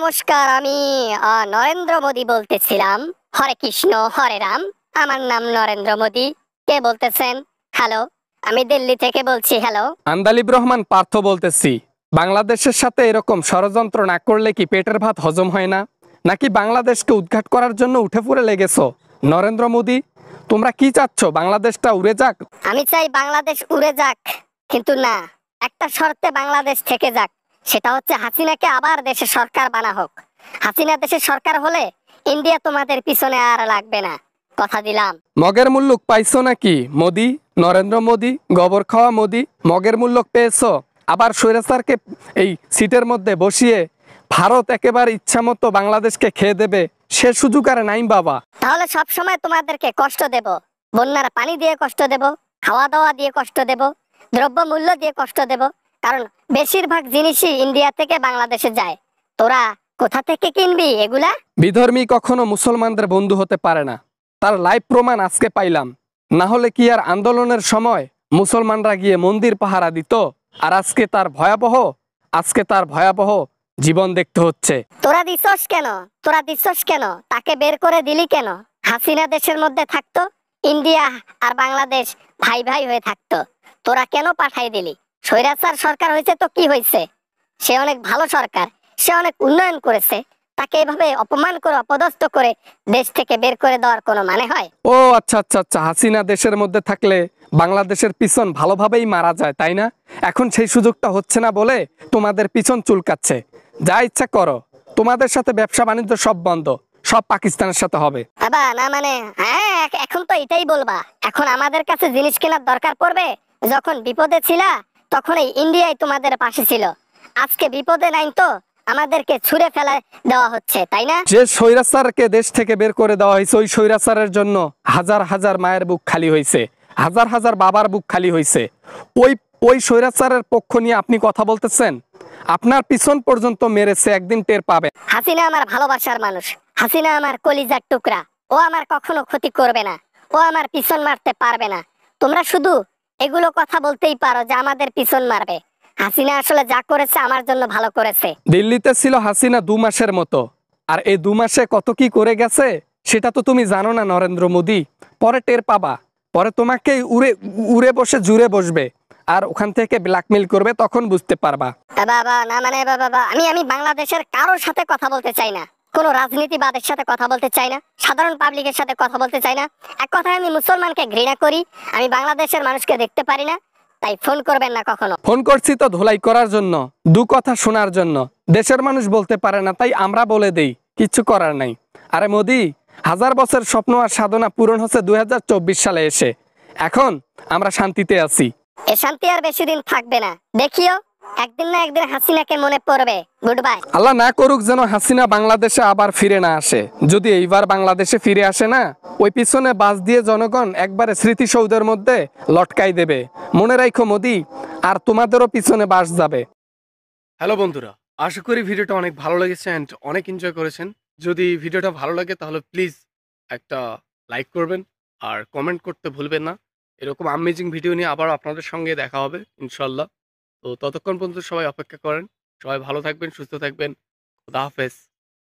নমস্কার, আমি নরেন্দ্র মোদী বলতেছিলাম। হরে কৃষ্ণ হরে রাম। আমার নাম নরেন্দ্র মোদী। কে বলতেছেন? হ্যালো, আমি দিল্লি থেকে বলছি। হ্যালো। আন্দালিব রহমান পার্থ বলতেছি। বাংলাদেশের সাথে এরকম ষড়যন্ত্র না করলে কি পেটের ভাত হজম হয় না? নাকি বাংলাদেশকে উৎখাত করার জন্য উঠে পড়ে লেগেছো? নরেন্দ্র মোদী, তোমরা কি চাচ্ছ? বাংলাদেশটা উড়ে যাক? আমি চাই বাংলাদেশ উড়ে যাক, কিন্তু না, একটা শর্তে বাংলাদেশ থেকে যাক। সেটা হচ্ছে হাসিনাকে আবার দেশের সরকার বানা হোক। হাসিনা দেশের সরকার হলে ইন্ডিয়া তোমাদের পিছনে আর লাগবে না, কথা দিলাম। মগের মুল্লুক পাইছো নাকি মোদী? নরেন্দ্র মোদী, গোবর খাওয়া মোদী, মগের মুল্লুক পেয়েছো? আবার স্বৈরাচারকে এই সিটের মধ্যে বসিয়ে ভারত একেবারে ইচ্ছামতো বাংলাদেশকে খেয়ে দেবে, সে সুযোগ আর নাই বাবা। তাহলে সব সময় তোমাদেরকে কষ্ট দেব, বন্যার পানি দিয়ে কষ্ট দেব, খাওয়া দাওয়া দিয়ে কষ্ট দেব, দ্রব্য মূল্য দিয়ে কষ্ট দেব। কারণ বেশিরভাগ জিনিসই ইন্ডিয়া থেকে বাংলাদেশে যায়। তোরা কোথা থেকে কিনবি এগুলা? বিধর্মী কখনো মুসলমানদের বন্ধু হতে পারে না, তার লাইভ প্রমাণ আজকে পাইলাম। না হলে কি আর আন্দোলনের সময় মুসলমানরা গিয়ে মন্দির পাহারা দিত? আর আজকে তার ভয়াবহ জীবন দেখতে হচ্ছে। তোরা দিছস কেন? তাকে বের করে দিলি কেন? হাসিনা দেশের মধ্যে থাকতো, ইন্ডিয়া আর বাংলাদেশ ভাই ভাই হয়ে থাকতো। তোরা কেন পাঠাই দিলি? স্বৈরাচার সরকার হয়েছে তো কি হয়েছে? সে অনেক ভালো সরকার, সে অনেক উন্নয়ন করেছে। তাকে এভাবে অপমান করে অপদস্থ করে দেশ থেকে বের করে দেওয়ার কোনো মানে হয়? ও আচ্ছা আচ্ছা আচ্ছা, হাসিনা দেশের মধ্যে থাকলে বাংলাদেশের পিছন ভালোভাবেই মারা যায়, তাই না? এখন সেই সুযোগটা হচ্ছে না বলে তোমাদের পিছন চুলকাচ্ছে। যা ইচ্ছা করো, তোমাদের সাথে ব্যবসা বাণিজ্য সব বন্ধ, সব পাকিস্তানের সাথে হবে। বাবা না মানে, হ্যাঁ এখন তো এটাই বলবা। এখন আমাদের কাছে জিনিস কেনার দরকার পড়বে। যখন বিপদে ছিলা তখন এই ইন্ডিয়াই তোমাদের পাশে ছিল। আজকে বিপদে নাই তো আমাদেরকে ছুঁড়ে ফেলা দেওয়া হচ্ছে, তাই না? যে স্বৈরাচারকে দেশ থেকে বের করে দেওয়া হয়েছে, ওই স্বৈরাচারের জন্য হাজার হাজার মায়ের বুক খালি হয়েছে, হাজার হাজার বাবার বুক খালি হয়েছে। ওই ওই স্বৈরাচারের পক্ষ নিয়ে আপনি কথা বলতেছেন? আপনার পিছন পর্যন্ত মেরেছে, একদিন টের পাবে। হাসিনা আমার ভালোবাসার মানুষ, হাসিনা আমার কলিজার টুকরা। ও আমার কখনো ক্ষতি করবে না, ও আমার পিছন মারতে পারবে না। তোমরা শুধু এগুলো কথা বলতেই পারো যে আমাদের পিছন মারবে। হাসিনা আসলে যা করেছে আমার জন্য ভালো করেছে। দিল্লিতে ছিল হাসিনা 2 মাসের মতো, আর এই 2 মাসে কত কি করে গেছে সেটা তো তুমি জানো না নরেন্দ্র মোদী। পরে টের পাবা, পরে তোমাকে উড়ে উড়ে বসে জুড়ে বসবে আর ওখান থেকে ব্ল্যাকমেল করবে, তখন বুঝতে পারবা। বাবা না মানে, বাবা আমি বাংলাদেশের কারোর সাথে কথা বলতে চাই না, কোনো রাজনীতিবাদের সাথে কথা বলতে চাই না, সাধারণ পাবলিকের সাথে কথা বলতে চাই না। এক কথায় আমি মুসলমানকে ঘৃণা করি, আমি বাংলাদেশের মানুষকে দেখতে পারি না। তাই ফোন করবেন না কখনো। ফোন করছি তো ধোলাই করার জন্য, দু কথা শোনার জন্য। দেশের মানুষ বলতে পারে না, তাই আমরা বলে দেই, কিচ্ছু করার নাই। আরে মোদী, 1000 বছর স্বপ্ন আর সাধনা পূরণ হচ্ছে 2024 সালে এসে। এখন আমরা শান্তিতে আছি। এ শান্তি আর বেশি দিন থাকবে না, দেখিও একদিন না একদিন হাসিনাকে মনে পড়বে। Good bye. আল্লাহ না করুক যেন হাসিনা বাংলাদেশে আবার ফিরে না আসে। যদি এইবার বাংলাদেশে ফিরে আসে না, ওই পিছনে বাস দিয়ে জনগণ একবারে স্মৃতিসৌধের মধ্যে লটকাই দেবে। মনে রাখো মোদী, আর তোমাদেরও পিছনে বাস যাবে। হ্যালো বন্ধুরা, আশা করি ভিডিওটা অনেক ভালো লেগেছে অ্যান্ড অনেক এনজয় করেছেন। যদি ভিডিওটা ভালো লাগে তাহলে প্লিজ একটা লাইক করবেন আর কমেন্ট করতে ভুলবেন না। এরকম আমেজিং ভিডিও নিয়ে আবার আপনাদের সঙ্গে দেখা হবে ইনশাল্লাহ। তো ততক্ষণ পর্যন্ত সবাই অপেক্ষা করেন। সবাই ভালো থাকবেন, সুস্থ থাকবেন। খুদা হাফেজ।